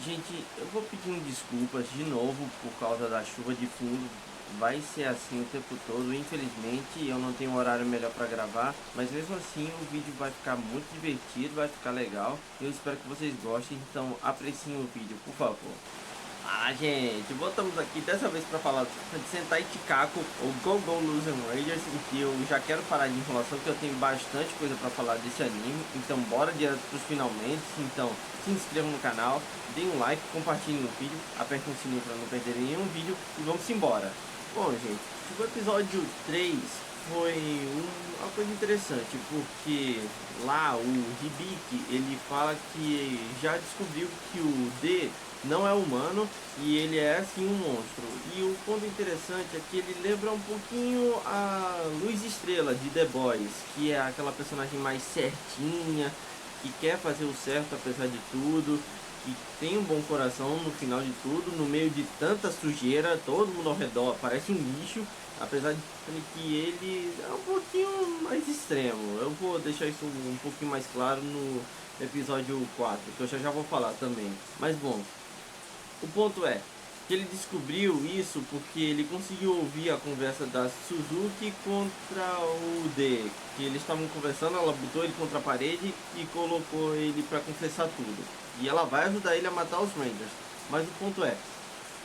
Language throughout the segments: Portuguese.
Gente, eu vou pedindo desculpas de novo por causa da chuva de fundo. Vai ser assim o tempo todo. Infelizmente, eu não tenho um horário melhor para gravar, mas mesmo assim o vídeo vai ficar muito divertido, vai ficar legal. Eu espero que vocês gostem, então apreciem o vídeo, por favor. Gente, voltamos aqui dessa vez para falar de Sentai Chikako ou Go-Go Loser Rangers, em que eu já quero parar de enrolação, que eu tenho bastante coisa para falar desse anime. Então bora direto para os finalmente. Então se inscrevam no canal, deem um like, compartilhem o vídeo, apertem o sininho para não perderem nenhum vídeo e vamos embora. Bom, gente, o episódio 3 foi uma coisa interessante, porque lá o Hibiki, ele fala que já descobriu que o D não é humano e ele é sim um monstro. E o ponto interessante é que ele lembra um pouquinho a Luz Estrela de The Boys, que é aquela personagem mais certinha, que quer fazer o certo apesar de tudo, que tem um bom coração no final de tudo, no meio de tanta sujeira, todo mundo ao redor parece um lixo, apesar de que ele é um pouquinho mais extremo. Eu vou deixar isso um pouquinho mais claro no episódio 4, que eu já vou falar também. Mas bom, o ponto é que ele descobriu isso porque ele conseguiu ouvir a conversa da Suzuki contra o D, que eles estavam conversando, ela botou ele contra a parede e colocou ele para confessar tudo. E ela vai ajudar ele a matar os Rangers. Mas o ponto é,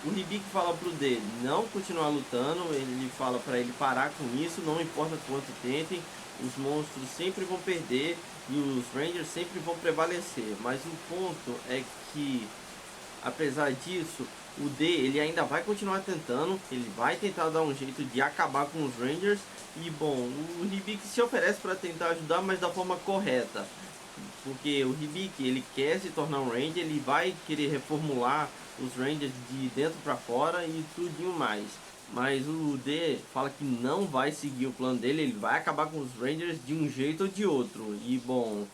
o Hibiki fala pro D não continuar lutando, ele fala para ele parar com isso, não importa quanto tentem, os monstros sempre vão perder e os Rangers sempre vão prevalecer. Mas o ponto é que, apesar disso, o D ele ainda vai continuar tentando, ele vai tentar dar um jeito de acabar com os Rangers. E bom, o Hibiki se oferece para tentar ajudar, mas da forma correta, porque o Hibiki ele quer se tornar um Ranger, ele vai querer reformular os Rangers de dentro para fora e tudinho mais. Mas o D fala que não vai seguir o plano dele, ele vai acabar com os Rangers de um jeito ou de outro. E bom,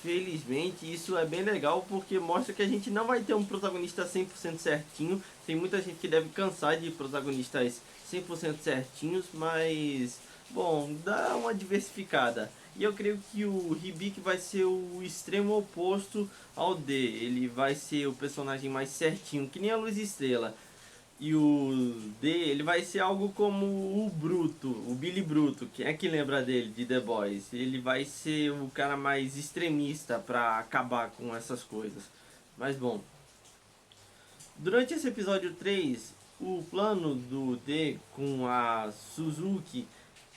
felizmente isso é bem legal, porque mostra que a gente não vai ter um protagonista 100% certinho. Tem muita gente que deve cansar de protagonistas 100% certinhos, mas bom, dá uma diversificada. E eu creio que o Hibiki vai ser o extremo oposto ao D. Ele vai ser o personagem mais certinho, que nem a Luz Estrela. E o D, ele vai ser algo como o Bruto, o Billy Bruto. Quem é que lembra dele, de The Boys? Ele vai ser o cara mais extremista para acabar com essas coisas. Mas bom, durante esse episódio 3, o plano do D com a Suzuki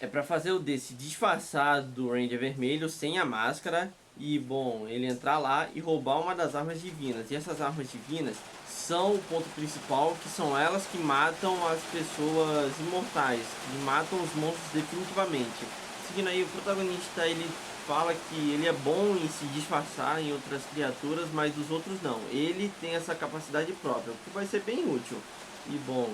é para fazer o D se disfarçar do Ranger Vermelho sem a máscara. E bom, ele entrar lá e roubar uma das armas divinas. E essas armas divinas são o ponto principal, que são elas que matam as pessoas imortais, que matam os monstros definitivamente. Seguindo aí, o protagonista ele fala que ele é bom em se disfarçar em outras criaturas, mas os outros não. Ele tem essa capacidade própria, o que vai ser bem útil. E bom,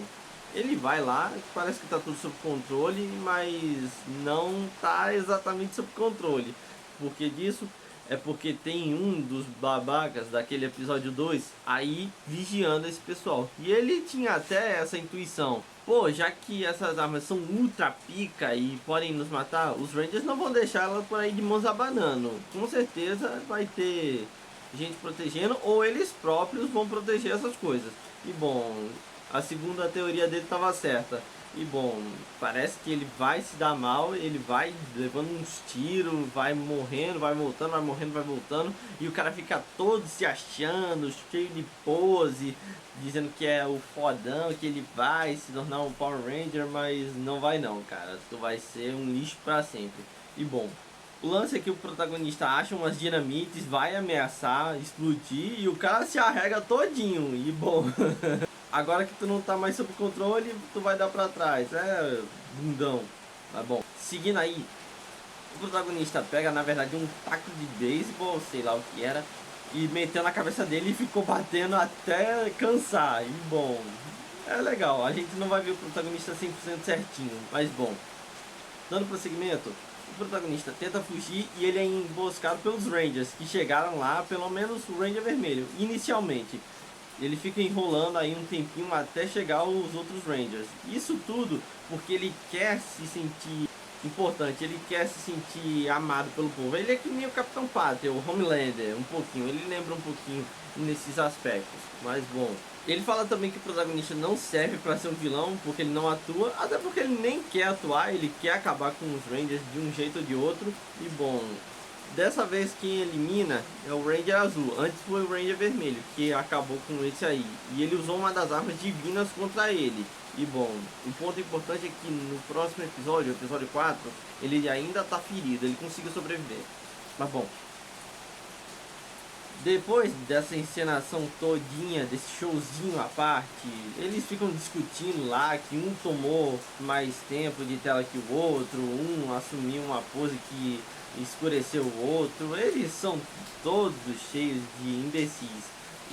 ele vai lá, parece que está tudo sob controle, mas não está exatamente sob controle. Por que disso? É porque tem um dos babacas daquele episódio 2 aí vigiando esse pessoal. E ele tinha até essa intuição. Pô, já que essas armas são ultra pica e podem nos matar, os Rangers não vão deixar ela por aí de mãos abanando. Com certeza vai ter gente protegendo, ou eles próprios vão proteger essas coisas. E bom, a segunda teoria dele estava certa. E bom, parece que ele vai se dar mal, ele vai levando uns tiros, vai morrendo, vai voltando, vai morrendo, vai voltando. E o cara fica todo se achando, cheio de pose, dizendo que é o fodão, que ele vai se tornar um Power Ranger, mas não vai não, cara. Tu vai ser um lixo pra sempre. E bom, o lance é que o protagonista acha umas dinamites, vai ameaçar, explodir, e o cara se arrega todinho. E bom... Agora que tu não tá mais sob controle, tu vai dar pra trás. É, bundão. Tá bom. Seguindo aí, o protagonista pega, na verdade, um taco de beisebol, sei lá o que era, e meteu na cabeça dele e ficou batendo até cansar. E bom, é legal. A gente não vai ver o protagonista 100% certinho, mas bom. Dando prosseguimento, o protagonista tenta fugir e ele é emboscado pelos Rangers, que chegaram lá, pelo menos o Ranger Vermelho, inicialmente. Ele fica enrolando aí um tempinho até chegar os outros Rangers. Isso tudo porque ele quer se sentir importante, ele quer se sentir amado pelo povo. Ele é que nem o Capitão Pátria, o Homelander, um pouquinho. Ele lembra um pouquinho nesses aspectos. Mas bom, ele fala também que o protagonista não serve para ser um vilão, porque ele não atua, até porque ele nem quer atuar, ele quer acabar com os Rangers de um jeito ou de outro. E bom, dessa vez quem elimina é o Ranger azul. Antes foi o Ranger vermelho que acabou com esse aí, e ele usou uma das armas divinas contra ele. E bom, o ponto importante é que no próximo episódio, episódio 4, ele ainda tá ferido, ele conseguiu sobreviver. Mas bom, depois dessa encenação todinha, desse showzinho à parte, eles ficam discutindo lá que um tomou mais tempo de tela que o outro, um assumiu uma pose que escureceu o outro. Eles são todos cheios de imbecis.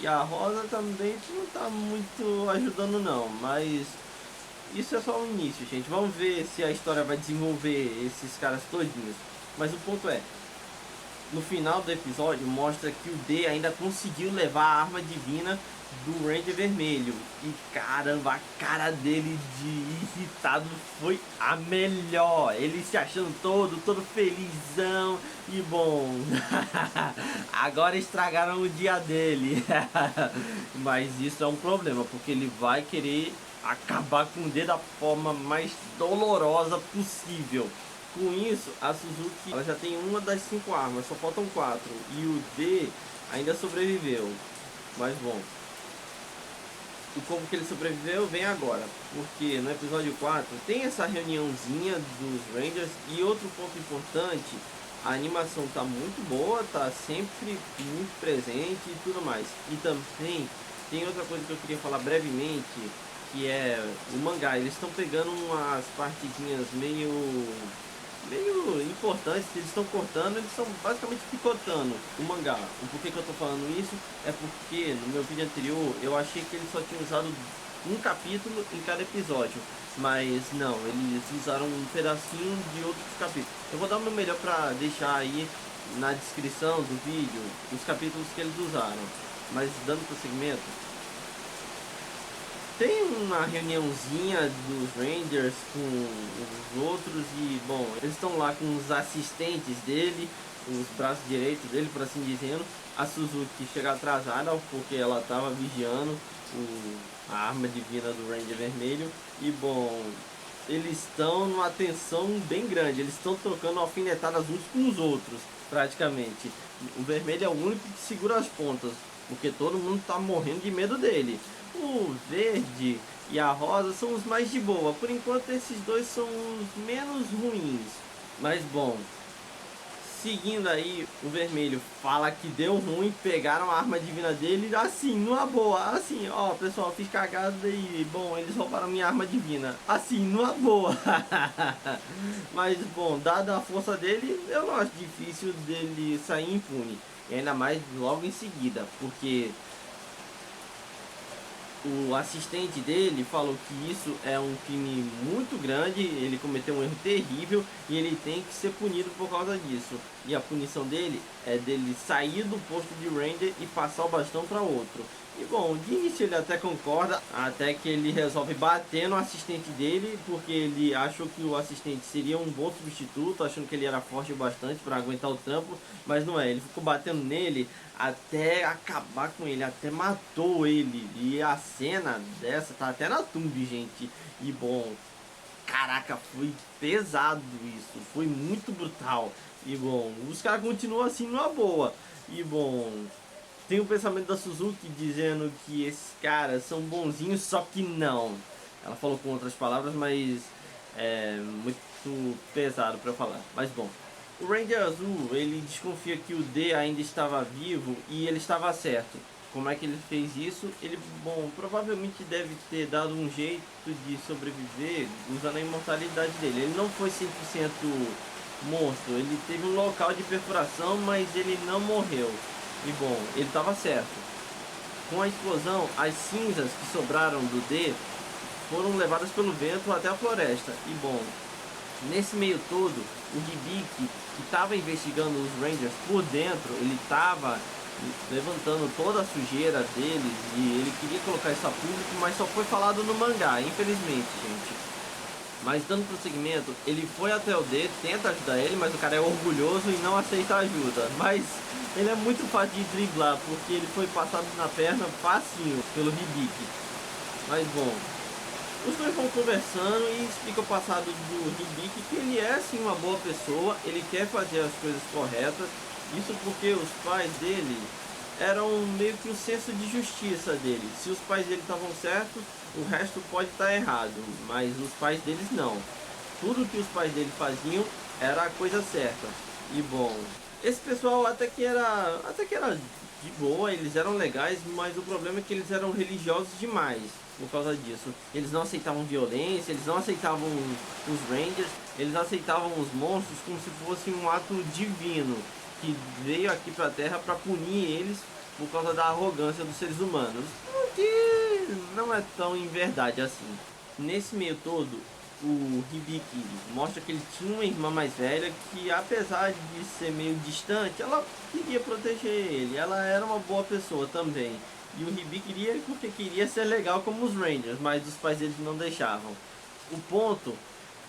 E a Rosa também não tá muito ajudando não, mas isso é só o início, gente. Vamos ver se a história vai desenvolver esses caras todinhos. Mas o ponto é, no final do episódio mostra que o D ainda conseguiu levar a arma divina do Ranger vermelho. E caramba, a cara dele de irritado foi a melhor. Ele se achando todo felizão. E bom, agora estragaram o dia dele. Mas isso é um problema, porque ele vai querer acabar com o D da forma mais dolorosa possível. Com isso, a Suzuki ela já tem uma das 5 armas, só faltam 4. E o D ainda sobreviveu. Mas bom, o como que ele sobreviveu vem agora. Porque no episódio 4 tem essa reuniãozinha dos Rangers. E outro ponto importante, a animação tá muito boa, tá sempre muito presente e tudo mais. E também tem outra coisa que eu queria falar brevemente, que é o mangá. Eles estão pegando umas partidinhas meio importantes que eles estão cortando, eles estão basicamente picotando o mangá. O porquê que eu tô falando isso é porque no meu vídeo anterior eu achei que eles só tinham usado um capítulo em cada episódio, mas não, eles usaram um pedacinho de outros capítulos. Eu vou dar o meu melhor para deixar aí na descrição do vídeo os capítulos que eles usaram, mas dando prosseguimento, tem uma reuniãozinha dos Rangers com os outros e, bom, eles estão lá com os assistentes dele, os braços direitos dele, por assim dizendo. A Suzuki chega atrasada porque ela estava vigiando a arma divina do Ranger vermelho. E, bom, eles estão numa tensão bem grande, eles estão trocando alfinetadas uns com os outros, praticamente. O vermelho é o único que segura as pontas, porque todo mundo está morrendo de medo dele. O verde e a rosa são os mais de boa. Por enquanto esses dois são os menos ruins. Mas bom, seguindo aí, o vermelho fala que deu ruim, pegaram a arma divina dele assim, numa boa, assim, ó pessoal, fiz cagada e bom, eles roubaram minha arma divina, assim, numa boa. Mas bom, dada a força dele, eu não acho difícil dele sair impune. E ainda mais logo em seguida, porque o assistente dele falou que isso é um crime muito grande, ele cometeu um erro terrível e ele tem que ser punido por causa disso. E a punição dele é dele sair do posto de Ranger e passar o bastão para outro. E bom, de início ele até concorda, até que ele resolve bater no assistente dele, porque ele achou que o assistente seria um bom substituto, achando que ele era forte o bastante para aguentar o trampo, mas não é, ele ficou batendo nele até acabar com ele, até matou ele. E a cena dessa tá até na Thumb, gente. E bom, caraca, foi pesado isso, foi muito brutal. E bom, os caras continuam assim numa boa. E bom, tem o pensamento da Suzuki dizendo que esses caras são bonzinhos, só que não. Ela falou com outras palavras, mas é muito pesado para falar. Mas bom, o Ranger Azul, ele desconfia que o D ainda estava vivo e ele estava certo. Como é que ele fez isso? Ele, bom, provavelmente deve ter dado um jeito de sobreviver usando a imortalidade dele. Ele não foi 100% monstro, ele teve um local de perfuração, mas ele não morreu. E bom, ele estava certo. Com a explosão, as cinzas que sobraram do D foram levadas pelo vento até a floresta. E bom, nesse meio todo, o Hibiki, que estava investigando os Rangers por dentro, ele estava levantando toda a sujeira deles e ele queria colocar isso a público, mas só foi falado no mangá, infelizmente, gente. Mas dando prosseguimento, ele foi até o D, tenta ajudar ele, mas o cara é orgulhoso e não aceita ajuda. Mas Ele é muito fácil de driblar, porque ele foi passado na perna facinho pelo Hibiki. Mas bom, os dois vão conversando e explica o passado do Hibiki, que ele é sim uma boa pessoa, ele quer fazer as coisas corretas. Isso porque os pais dele eram meio que o senso de justiça dele. Se os pais dele estavam certos, o resto pode estar errado, mas os pais deles não. Tudo que os pais dele faziam era a coisa certa. E bom, esse pessoal até que era de boa, eles eram legais, mas o problema é que eles eram religiosos demais por causa disso. Eles não aceitavam violência, eles não aceitavam os Rangers, eles aceitavam os monstros como se fosse um ato divino que veio aqui pra Terra para punir eles por causa da arrogância dos seres humanos, o que não é tão em verdade assim. Nesse meio todo, o Hibiki mostra que ele tinha uma irmã mais velha que, apesar de ser meio distante, ela queria proteger ele, ela era uma boa pessoa também. E o Hibiki queria ele porque queria ser legal como os Rangers, mas os pais deles não deixavam. O ponto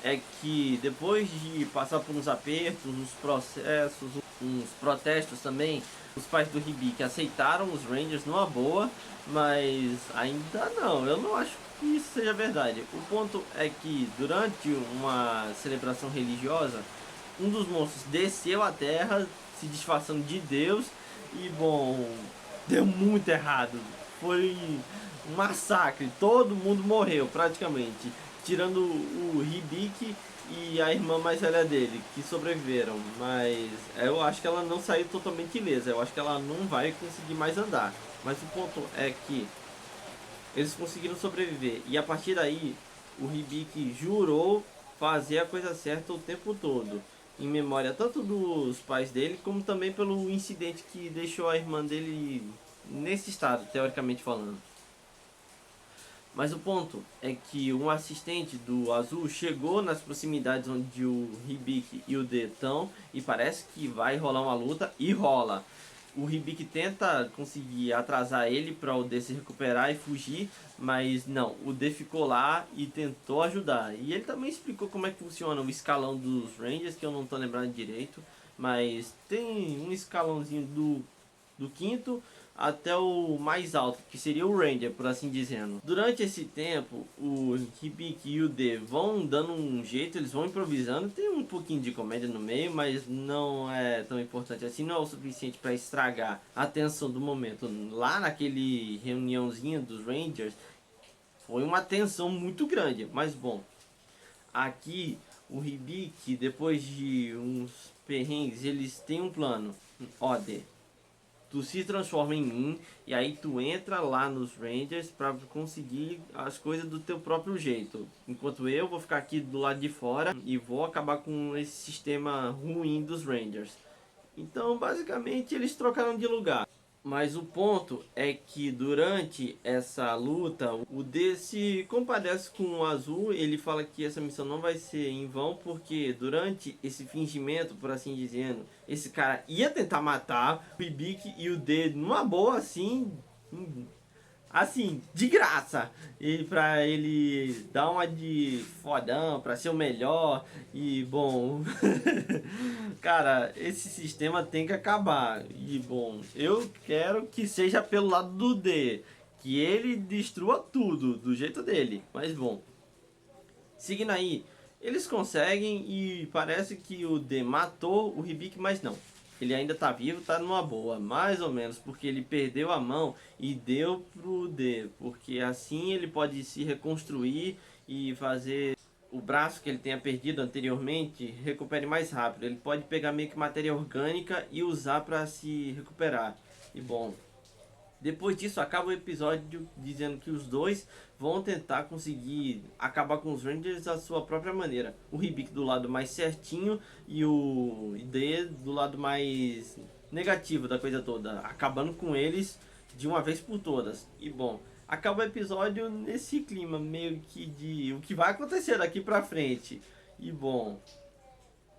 é que depois de passar por uns apertos, uns processos, uns protestos também, os pais do Hibiki aceitaram os Rangers numa boa, mas ainda não, eu não acho que isso seja verdade. O ponto é que durante uma celebração religiosa, um dos monstros desceu à terra se disfarçando de Deus e bom, deu muito errado. Foi um massacre, todo mundo morreu praticamente, tirando o Hibiki e a irmã mais velha dele, que sobreviveram, mas eu acho que ela não saiu totalmente ilesa, eu acho que ela não vai conseguir mais andar. Mas o ponto é que eles conseguiram sobreviver, e a partir daí o Hibiki jurou fazer a coisa certa o tempo todo, em memória tanto dos pais dele, como também pelo incidente que deixou a irmã dele nesse estado, teoricamente falando. Mas o ponto é que um assistente do Azul chegou nas proximidades onde o Hibiki e o D estão e parece que vai rolar uma luta, e rola. O Hibiki tenta conseguir atrasar ele para o D se recuperar e fugir, mas não, o D ficou lá e tentou ajudar. E ele também explicou como é que funciona o escalão dos Rangers, que eu não estou lembrando direito, mas tem um escalãozinho do quinto até o mais alto, que seria o Ranger, por assim dizendo. Durante esse tempo, o Hibiki e o D vão dando um jeito, eles vão improvisando. Tem um pouquinho de comédia no meio, mas não é tão importante assim, não é o suficiente para estragar a tensão do momento. Lá naquele reuniãozinha dos Rangers, foi uma tensão muito grande, mas bom. Aqui, o Hibiki, depois de uns perrengues, eles têm um plano. Ó, D, tu se transforma em mim e aí tu entra lá nos Rangers para conseguir as coisas do teu próprio jeito. Enquanto eu vou ficar aqui do lado de fora e vou acabar com esse sistema ruim dos Rangers. Então, basicamente, eles trocaram de lugar. Mas o ponto é que durante essa luta, o D se compadece com o Azul. Ele fala que essa missão não vai ser em vão, porque durante esse fingimento, por assim dizendo, esse cara ia tentar matar o Hibiki e o D numa boa, assim, de graça, e pra ele dar uma de fodão, pra ser o melhor. E bom, cara, esse sistema tem que acabar. E bom, eu quero que seja pelo lado do D, que ele destrua tudo do jeito dele. Mas bom, seguindo aí, eles conseguem e parece que o D matou o Hibiki, mas não. Ele ainda tá vivo, tá numa boa, mais ou menos, porque ele perdeu a mão e deu pro D, porque assim ele pode se reconstruir e fazer o braço que ele tenha perdido anteriormente recupere mais rápido. Ele pode pegar meio que matéria orgânica e usar para se recuperar. E bom, depois disso acaba o episódio dizendo que os dois vão tentar conseguir acabar com os Rangers da sua própria maneira. O Hibiki do lado mais certinho e o D do lado mais negativo da coisa toda, acabando com eles de uma vez por todas. E bom, acaba o episódio nesse clima meio que de o que vai acontecer daqui pra frente. E bom,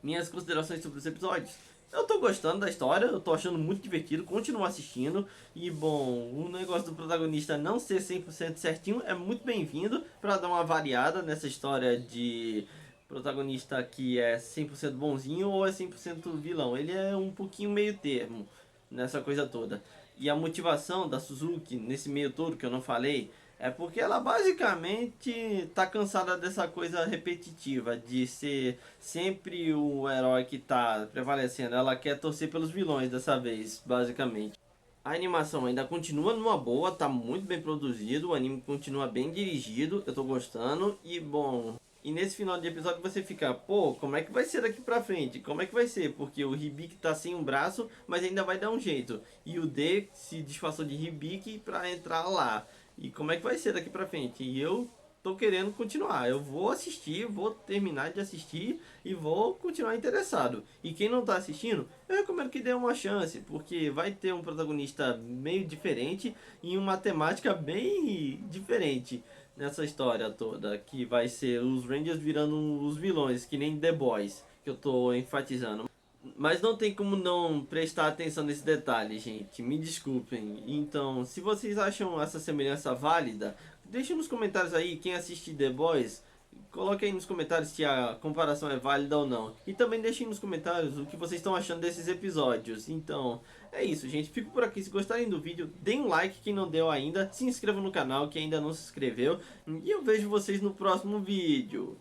minhas considerações sobre os episódios. Eu tô gostando da história, eu tô achando muito divertido, continuo assistindo. E bom, o negócio do protagonista não ser 100% certinho é muito bem-vindo para dar uma variada nessa história de protagonista que é 100% bonzinho ou é 100% vilão. Ele é um pouquinho meio termo. nessa coisa toda. E a motivação da Suzuki nesse meio todo que eu não falei é porque ela basicamente tá cansada dessa coisa repetitiva de ser sempre o herói que tá prevalecendo. Ela quer torcer pelos vilões dessa vez, basicamente. A animação ainda continua numa boa, tá muito bem produzido, o anime continua bem dirigido, eu tô gostando. E bom, e nesse final de episódio você fica, pô, como é que vai ser daqui pra frente? Como é que vai ser? Porque o Hibiki tá sem um braço, mas ainda vai dar um jeito. E o D se disfarçou de Hibiki pra entrar lá. E como é que vai ser daqui pra frente? E eu tô querendo continuar. Eu vou assistir, vou terminar de assistir e vou continuar interessado. E quem não tá assistindo, eu recomendo que dê uma chance, porque vai ter um protagonista meio diferente e uma temática bem diferente nessa história toda, que vai ser os Rangers virando os vilões, que nem The Boys, que eu tô enfatizando. Mas não tem como não prestar atenção nesse detalhe, gente. Me desculpem. Então, se vocês acham essa semelhança válida, deixem nos comentários aí quem assiste The Boys. Coloque aí nos comentários se a comparação é válida ou não. E também deixem nos comentários o que vocês estão achando desses episódios. Então, é isso, gente. Fico por aqui. Se gostarem do vídeo, deem um like quem não deu ainda. Se inscrevam no canal que ainda não se inscreveu. E eu vejo vocês no próximo vídeo.